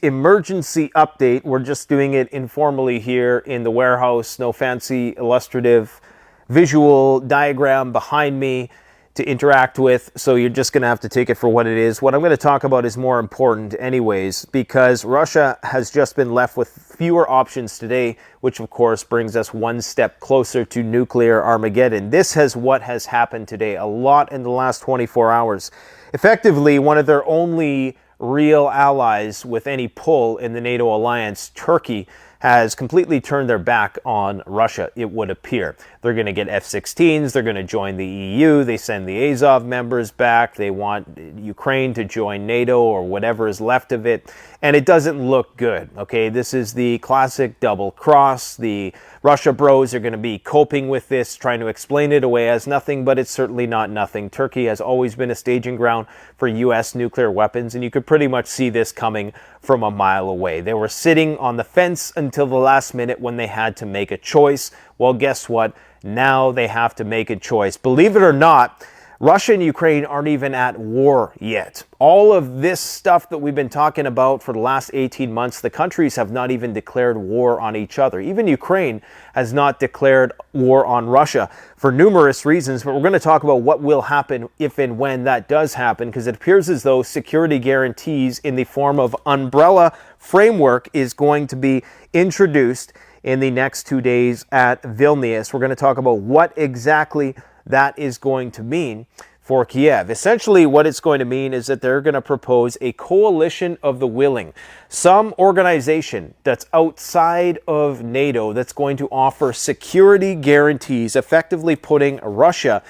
emergency update. We're just doing it informally here in the warehouse. No fancy illustrative visual diagram behind me to interact with, so you're just going to have to take it for what it is. What I'm going to talk about is more important anyways, because Russia has just been left with fewer options today, which of course brings us one step closer to nuclear Armageddon. This is what has happened today, a lot in the last 24 hours. Effectively, one of their only real allies with any pull in the NATO alliance, Turkey, has completely turned their back on Russia, it would appear. They're going to get F-16s, they're going to join the EU, they send the Azov members back, they want Ukraine to join NATO or whatever is left of it, and it doesn't look good, okay? This is the classic double cross. The Russia bros are going to be coping with this, trying to explain it away as nothing, but it's certainly not nothing. Turkey has always been a staging ground for U.S. nuclear weapons, and you could pretty much see this coming from a mile away. They were sitting on the fence until the last minute when they had to make a choice. Well, guess what? Now they have to make a choice. Believe it or not, Russia and Ukraine aren't even at war yet. All of this stuff that we've been talking about for the last 18 months, the countries have not even declared war on each other. Even Ukraine has not declared war on Russia for numerous reasons, but we're going to talk about what will happen if and when that does happen, because it appears as though security guarantees in the form of umbrella framework is going to be introduced in the next 2 days at Vilnius. We're going to talk about what exactly that is going to mean for Kiev. Essentially, what it's going to mean is that they're going to propose a coalition of the willing, some organization that's outside of NATO that's going to offer security guarantees, effectively putting Russia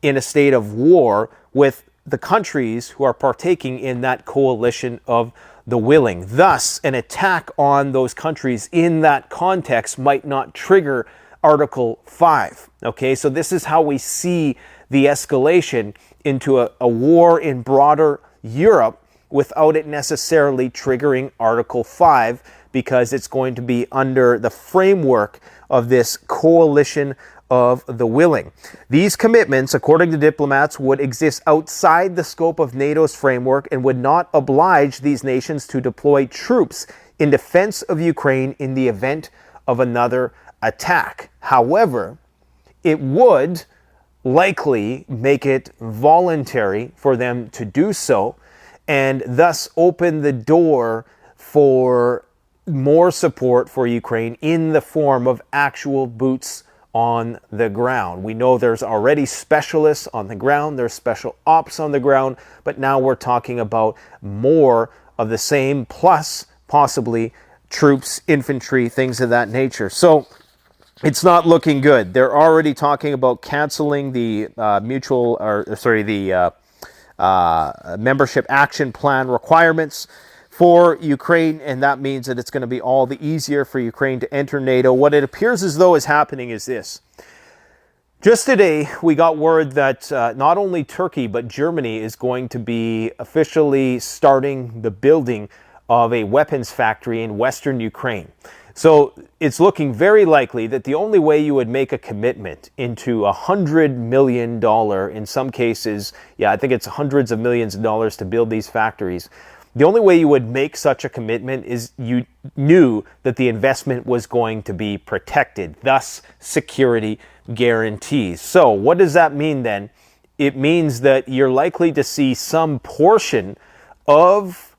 in a state of war with the countries who are partaking in that coalition of the willing. Thus, an attack on those countries in that context might not trigger Article 5. Okay, so this is how we see the escalation into a war in broader Europe without it necessarily triggering Article 5, because it's going to be under the framework of this coalition of the willing. These commitments, according to diplomats, would exist outside the scope of NATO's framework and would not oblige these nations to deploy troops in defense of Ukraine in the event of another attack. However, it would likely make it voluntary for them to do so, and thus open the door for more support for Ukraine in the form of actual boots on the ground. We know there's already specialists on the ground, there's special ops on the ground, but now we're talking about more of the same, plus possibly troops, infantry, things of that nature. So it's not looking good. They're already talking about canceling the membership action plan requirements for Ukraine, and that means that it's going to be all the easier for Ukraine to enter NATO. What it appears as though is happening is this. Just today, we got word that not only Turkey, but Germany is going to be officially starting the building of a weapons factory in Western Ukraine. So it's looking very likely that the only way you would make a commitment into $100 million, in some cases, I think it's hundreds of millions of dollars to build these factories. The only way you would make such a commitment is you knew that the investment was going to be protected, thus security guarantees. So what does that mean then? It means that you're likely to see some portion of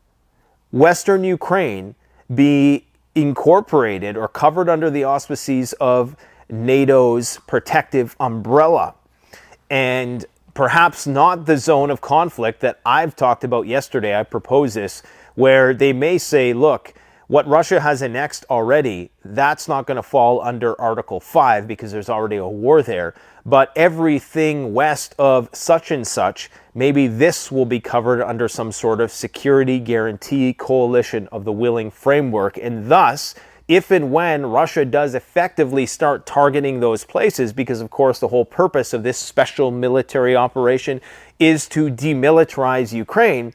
Western Ukraine be incorporated or covered under the auspices of NATO's protective umbrella, and perhaps not the zone of conflict that I've talked about yesterday. I proposed this, where they may say, look, what Russia has annexed already, that's not going to fall under Article 5 because there's already a war there. But everything west of such and such, maybe this will be covered under some sort of security guarantee coalition of the willing framework. And thus, if and when Russia does effectively start targeting those places, because of course the whole purpose of this special military operation is to demilitarize Ukraine,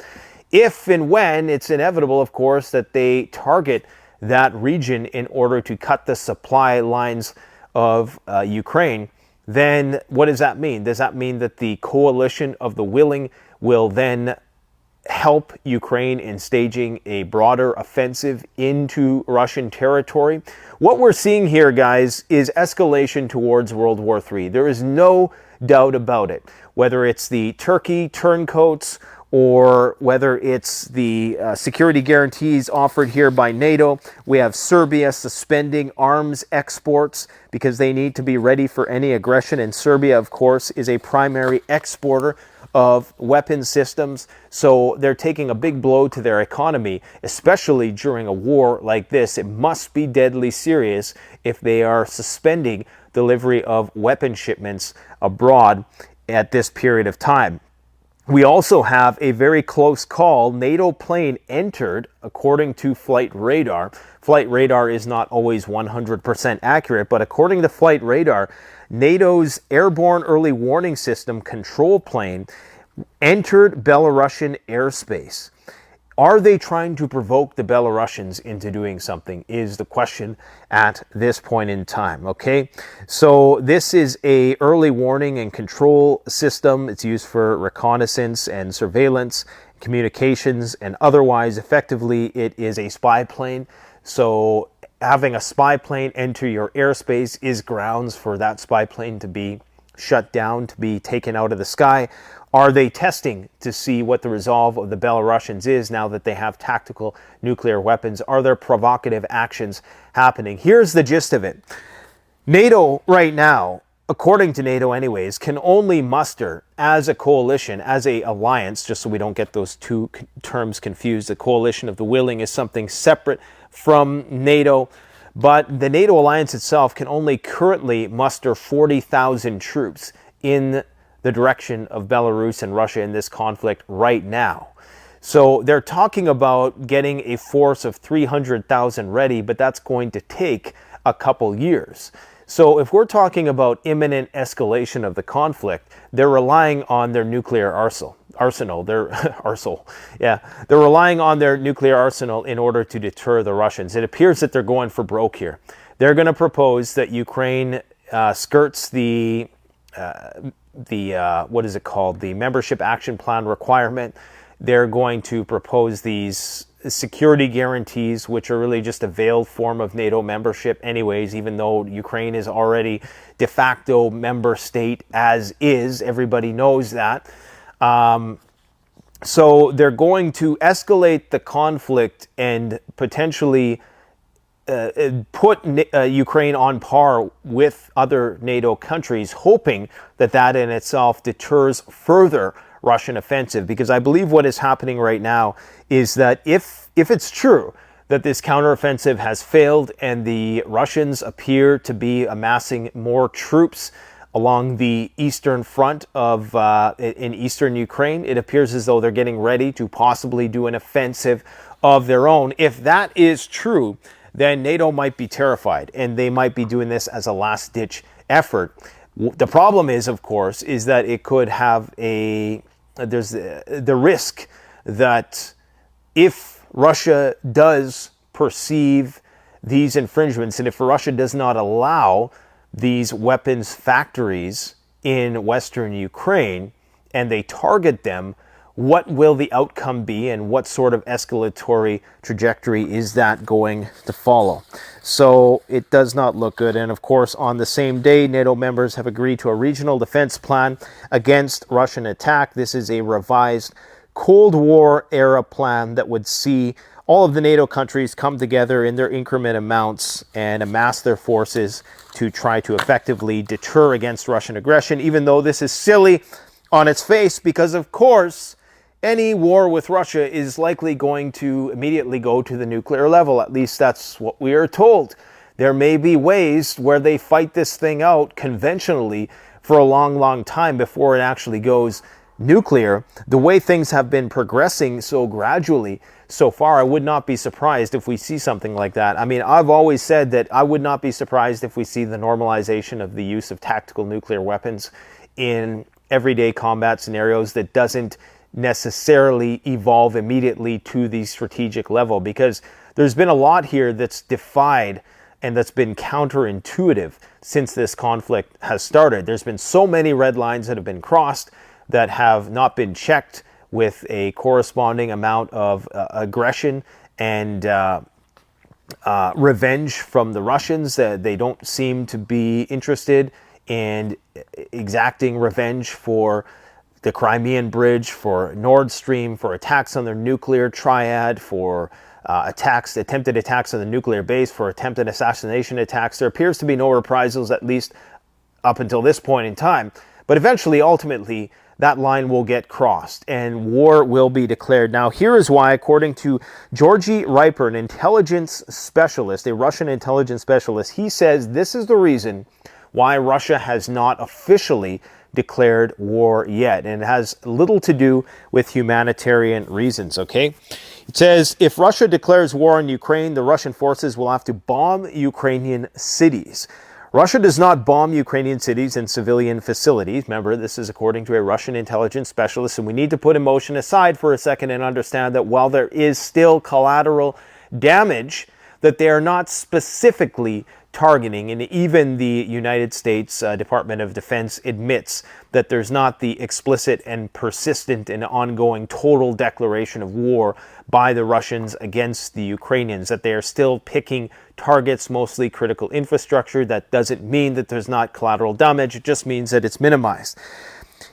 if and when it's inevitable, of course, that they target that region in order to cut the supply lines of Ukraine, then what does that mean? Does that mean that the coalition of the willing will then help Ukraine in staging a broader offensive into Russian territory. What we're seeing here, guys, is escalation towards World War III. There is no doubt about it. Whether it's the Turkey turncoats or whether it's the security guarantees offered here by NATO, we have Serbia suspending arms exports because they need to be ready for any aggression. And Serbia, of course, is a primary exporter of weapon systems. So they're taking a big blow to their economy, especially during a war like this. It must be deadly serious if they are suspending delivery of weapon shipments abroad at this period of time. We also have a very close call. NATO plane entered, according to flight radar. Flight radar is not always 100% accurate, but according to flight radar, NATO's airborne early warning system control plane entered Belarusian airspace. Are they trying to provoke the Belarusians into doing something is the question at this point in time, okay? So this is a early warning and control system. It's used for reconnaissance and surveillance, communications, and otherwise. Effectively, it is a spy plane. So having a spy plane enter your airspace is grounds for that spy plane to be shut down, to be taken out of the sky. Are they testing to see what the resolve of the Belarusians is now that they have tactical nuclear weapons? Are there provocative actions happening? Here's the gist of it. NATO right now, according to NATO anyways, can only muster as a coalition, as a alliance, just so we don't get those two terms confused. The coalition of the willing is something separate from NATO, but the NATO alliance itself can only currently muster 40,000 troops in the direction of Belarus and Russia in this conflict right now. So they're talking about getting a force of 300,000 ready, but that's going to take a couple years. So if we're talking about imminent escalation of the conflict, they're relying on their nuclear arsenal. They're relying on their nuclear arsenal in order to deter the Russians. It appears that they're going for broke here. They're going to propose that Ukraine skirts the what is it called? The membership action plan requirement. They're going to propose these security guarantees, which are really just a veiled form of NATO membership anyways, even though Ukraine is already de facto member state as is. Everybody knows that. So they're going to escalate the conflict and potentially put Ukraine on par with other NATO countries, hoping that that in itself deters further Russian offensive. Because I believe what is happening right now is that if it's true that this counteroffensive has failed and the Russians appear to be amassing more troops along the eastern front of in eastern Ukraine, it appears as though they're getting ready to possibly do an offensive of their own. If that is true, then NATO might be terrified and they might be doing this as a last-ditch effort. The problem is, of course, is that it could have there's the risk that if Russia does perceive these infringements, and if Russia does not allow these weapons factories in Western Ukraine and they target them, what will the outcome be and what sort of escalatory trajectory is that going to follow? So it does not look good. And of course, on the same day, NATO members have agreed to a regional defense plan against Russian attack. This is a revised Cold War era plan that would see all of the NATO countries come together in their increment amounts and amass their forces to try to effectively deter against Russian aggression, even though this is silly on its face, because of course, any war with Russia is likely going to immediately go to the nuclear level. At least that's what we are told. There may be ways where they fight this thing out conventionally for a long, long time before it actually goes nuclear. The way things have been progressing so gradually so far, I would not be surprised if we see something like that. I mean, I've always said that I would not be surprised if we see the normalization of the use of tactical nuclear weapons in everyday combat scenarios that doesn't necessarily evolve immediately to the strategic level, because there's been a lot here that's defied and that's been counterintuitive since this conflict has started. There's been so many red lines that have been crossed that have not been checked with a corresponding amount of aggression and revenge from the Russians. They don't seem to be interested in exacting revenge for the Crimean Bridge, for Nord Stream, for attacks on their nuclear triad, for attempted attacks on the nuclear base, for attempted assassination attacks. There appears to be no reprisals, at least up until this point in time. But eventually, ultimately, that line will get crossed and war will be declared. Now, here is why, according to Georgy Riper, an intelligence specialist, a Russian intelligence specialist, he says this is the reason why Russia has not officially declared war yet. And it has little to do with humanitarian reasons, okay? It says, if Russia declares war on Ukraine, the Russian forces will have to bomb Ukrainian cities. Russia does not bomb Ukrainian cities and civilian facilities. Remember, this is according to a Russian intelligence specialist, and we need to put emotion aside for a second and understand that while there is still collateral damage, that they are not specifically targeting, and even the United States Department of Defense admits that there's not the explicit and persistent and ongoing total declaration of war by the Russians against the Ukrainians, that they are still picking targets, mostly critical infrastructure. That doesn't mean that there's not collateral damage, it just means that it's minimized.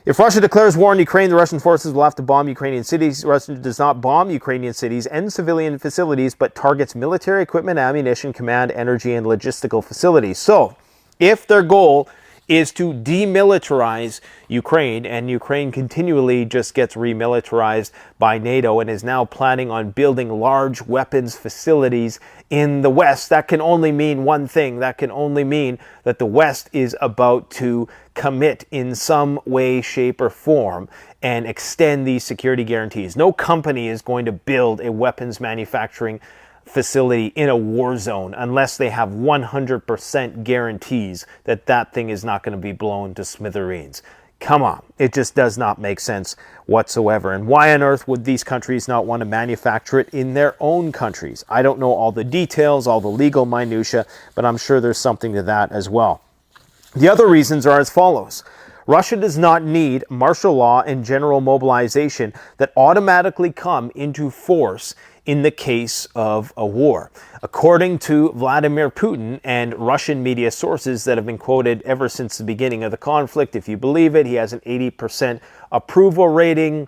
If Russia declares war on Ukraine, the Russian forces will have to bomb Ukrainian cities. Russia does not bomb Ukrainian cities and civilian facilities, but targets military equipment, ammunition, command, energy, and logistical facilities. So, if their goal is to demilitarize Ukraine, and Ukraine continually just gets remilitarized by NATO and is now planning on building large weapons facilities in the West, that can only mean one thing. That can only mean that the West is about to commit in some way, shape, or form and extend these security guarantees. No company is going to build a weapons manufacturing facility in a war zone unless they have 100% guarantees that that thing is not going to be blown to smithereens. Come on, it just does not make sense whatsoever. And why on earth would these countries not want to manufacture it in their own countries? I don't know all the details, all the legal minutiae, but I'm sure there's something to that as well. The other reasons are as follows. Russia does not need martial law and general mobilization that automatically come into force in the case of a war. According to Vladimir Putin and Russian media sources that have been quoted ever since the beginning of the conflict, if you believe it, he has an 80% approval rating.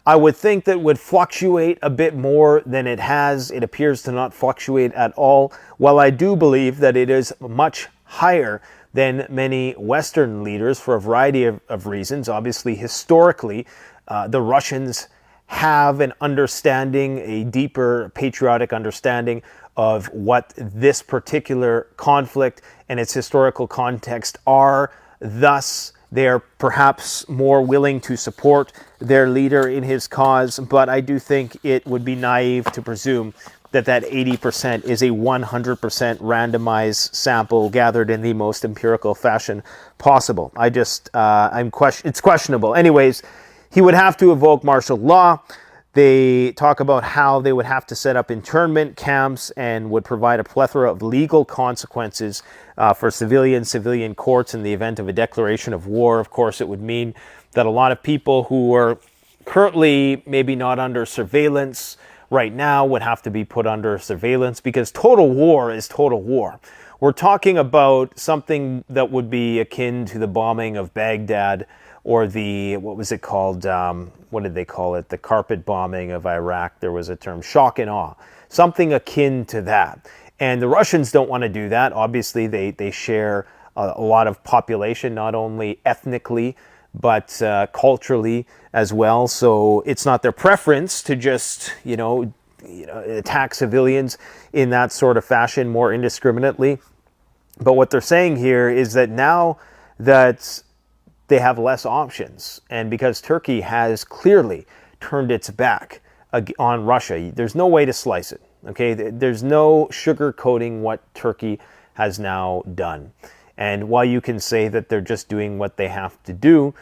I would think that would fluctuate a bit more than it has. It appears to not fluctuate at all. While I do believe that it is much higher than many Western leaders for a variety of reasons. Obviously, historically, the Russians have an understanding, a deeper patriotic understanding of what this particular conflict and its historical context are. Thus, they are perhaps more willing to support their leader in his cause, but I do think it would be naive to presume that 80% is a 100% randomized sample gathered in the most empirical fashion possible. It's questionable. Anyways, he would have to evoke martial law. They talk about how they would have to set up internment camps and would provide a plethora of legal consequences for civilian courts in the event of a declaration of war. Of course, it would mean that a lot of people who are currently maybe not under surveillance right now would have to be put under surveillance, because total war is total war. We're talking about something that would be akin to the bombing of Baghdad, or the, what was it called? What did they call it? The carpet bombing of Iraq. There was a term, shock and awe. Something akin to that. And the Russians don't want to do that. Obviously, they share a lot of population, not only ethnically, but culturally as well. So it's not their preference to just, attack civilians in that sort of fashion more indiscriminately. But what they're saying here is that now that they have less options, and because Turkey has clearly turned its back on Russia, there's no way to slice it. Okay, there's no sugarcoating what Turkey has now done. And while you can say that they're just doing what they have to do,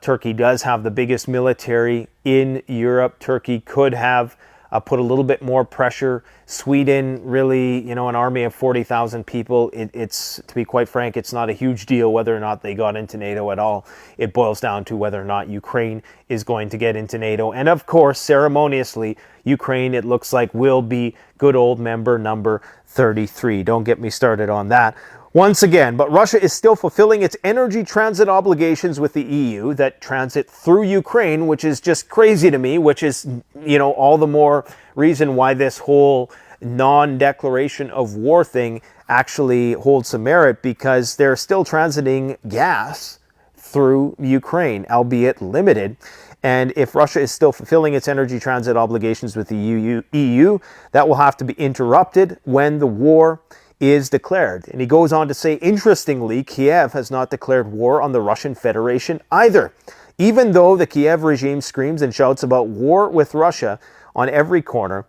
Turkey does have the biggest military in Europe. Turkey could have put a little bit more pressure, Sweden, really, you know, an army of 40,000 people, it's, to be quite frank, it's not a huge deal whether or not they got into NATO at all. It boils down to whether or not Ukraine is going to get into NATO. And of course, ceremoniously, Ukraine, it looks like, will be good old member number 33. Don't get me started on that. Once again, but Russia is still fulfilling its energy transit obligations with the EU that transit through Ukraine, which is just crazy to me, which is, you know, all the more reason why this whole non-declaration of war thing actually holds some merit, because they're still transiting gas through Ukraine, albeit limited. And if Russia is still fulfilling its energy transit obligations with the EU, that will have to be interrupted when the war is declared. And he goes on to say, interestingly, Kiev has not declared war on the Russian Federation either. Even though the Kiev regime screams and shouts about war with Russia on every corner,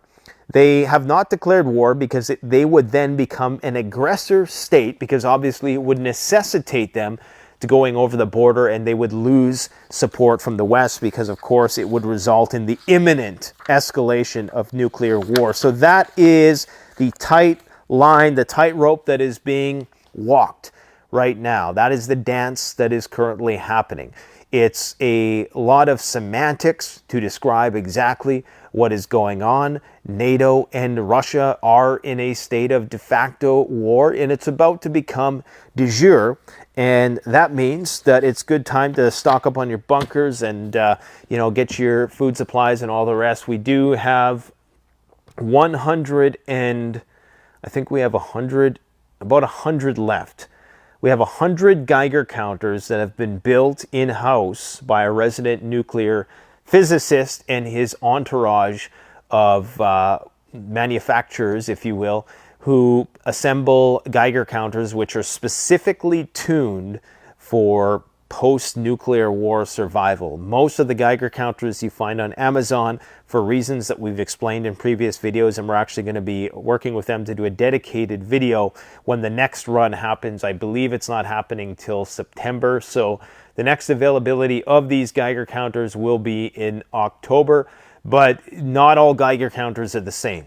they have not declared war because they would then become an aggressor state, because obviously it would necessitate them to going over the border, and they would lose support from the West because, of course, it would result in the imminent escalation of nuclear war. So that is the tight line, the tightrope that is being walked right now. That is the dance that is currently happening. It's a lot of semantics to describe exactly what is going on. NATO and Russia are in a state of de facto war, and it's about to become de jure. And that means that it's good time to stock up on your bunkers and, you know, get your food supplies and all the rest. We do have 100 and I think we have about 100 left. We have 100 Geiger counters that have been built in-house by a resident nuclear physicist and his entourage of manufacturers, if you will, who assemble Geiger counters which are specifically tuned for post-nuclear war survival. Most of the Geiger counters you find on Amazon, for reasons that we've explained in previous videos, and we're actually going to be working with them to do a dedicated video when the next run happens. I believe it's not happening till September, so the next availability of these Geiger counters will be in October, but not all Geiger counters are the same.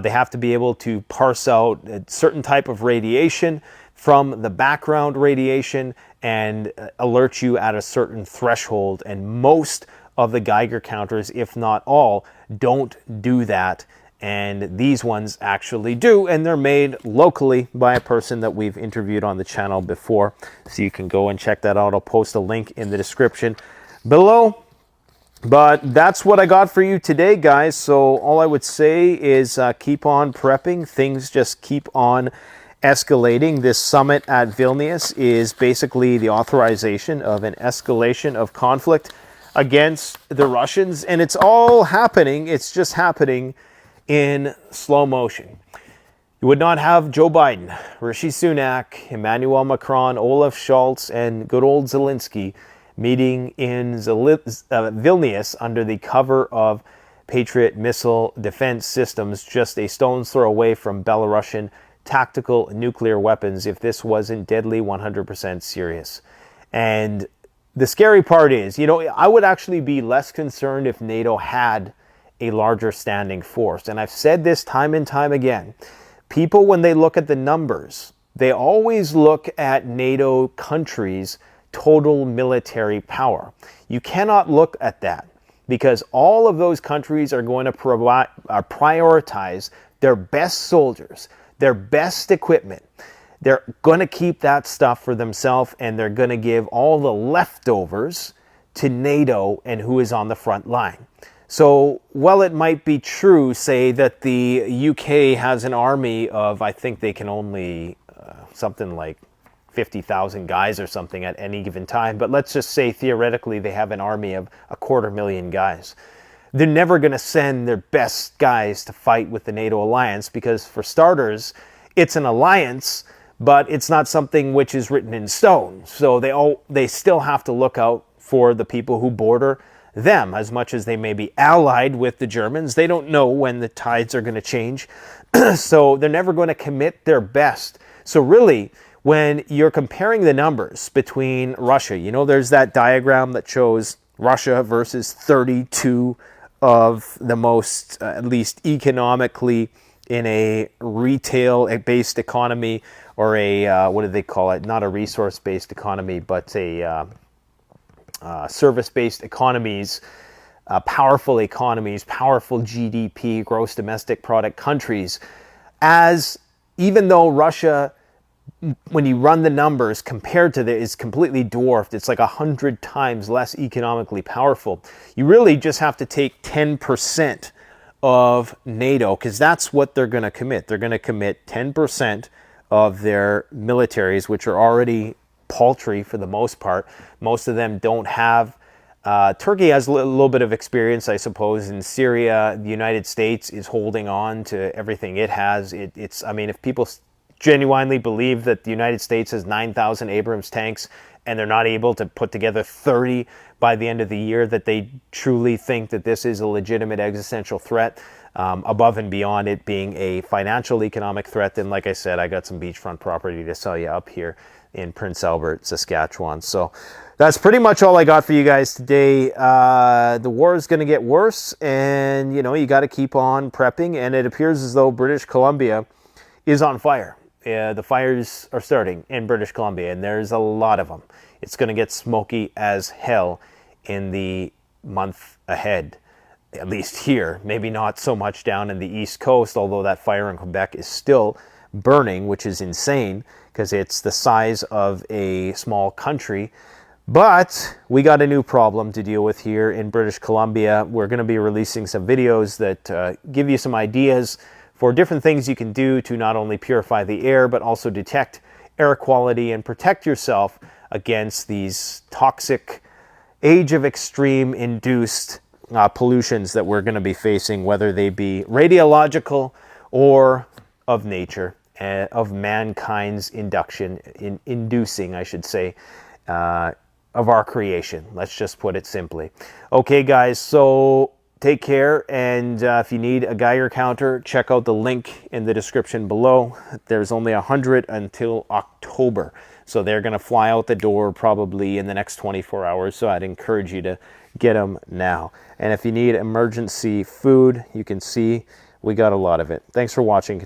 They have to be able to parse out a certain type of radiation from the background radiation and alert you at a certain threshold. And most of the Geiger counters, if not all, don't do that. And these ones actually do, and they're made locally by a person that we've interviewed on the channel before. So you can go and check that out. I'll post a link in the description below. But that's what I got for you today, guys. So all I would say is keep on prepping. Things just keep on escalating. This summit at Vilnius is basically the authorization of an escalation of conflict against the Russians. And it's all happening. It's just happening in slow motion. You would not have Joe Biden, Rishi Sunak, Emmanuel Macron, Olaf Scholz, and good old Zelensky meeting in Vilnius under the cover of Patriot missile defense systems, just a stone's throw away from Belarusian tactical nuclear weapons, if this wasn't deadly 100% serious. And the scary part is, you know, I would actually be less concerned if NATO had a larger standing force. And I've said this time and time again. People, when they look at the numbers, they always look at NATO countries' total military power. You cannot look at that, because all of those countries are going to prioritize their best soldiers, their best equipment. They're going to keep that stuff for themselves, and they're going to give all the leftovers to NATO and who is on the front line. So while it might be true, say, that the UK has an army of, I think they can only something like 50,000 guys or something at any given time, but let's just say theoretically they have an army of 250,000 guys. They're never going to send their best guys to fight with the NATO alliance, because for starters, it's an alliance, but it's not something which is written in stone. So they still have to look out for the people who border them. As much as they may be allied with the Germans, they don't know when the tides are going to change. So they're never going to commit their best. So really, when you're comparing the numbers between Russia, you know, there's that diagram that shows Russia versus 32 of the most, at least economically in a retail-based economy, or a, what do they call it? Not a resource-based economy, but a service-based economies, powerful economies, powerful GDP, gross domestic product countries, as even though Russia, when you run the numbers compared to is completely dwarfed, it's like 100 times less economically powerful. You really just have to take 10% of NATO, because that's what they're going to commit. They're going to commit 10% of their militaries, which are already paltry for the most part. Most of them don't have. Turkey has a little bit of experience, I suppose, in Syria. The United States is holding on to everything it has. It's, I mean, if people genuinely believe that the United States has 9,000 Abrams tanks and they're not able to put together 30 by the end of the year, that they truly think that this is a legitimate existential threat, above and beyond it being a financial economic threat, then like I said, I got some beachfront property to sell you up here in Prince Albert, Saskatchewan. So that's pretty much all I got for you guys today. The war is going to get worse, and you know, you got to keep on prepping, and it appears as though British Columbia is on fire. The fires are starting in British Columbia, and there's a lot of them. It's going to get smoky as hell in the month ahead, at least here. Maybe not so much down in the East Coast, although that fire in Quebec is still burning, which is insane because it's the size of a small country. But we got a new problem to deal with here in British Columbia. We're going to be releasing some videos that give you some ideas for different things you can do to not only purify the air, but also detect air quality and protect yourself against these toxic, age of extreme induced pollutions that we're going to be facing, whether they be radiological or of nature, of mankind's inducing, I should say, of our creation. Let's just put it simply. Okay, guys, so take care, and if you need a Geiger counter, check out the link in the description below. There's only 100 until October, so they're going to fly out the door probably in the next 24 hours, so I'd encourage you to get them now. And if you need emergency food, you can see we got a lot of it. Thanks for watching.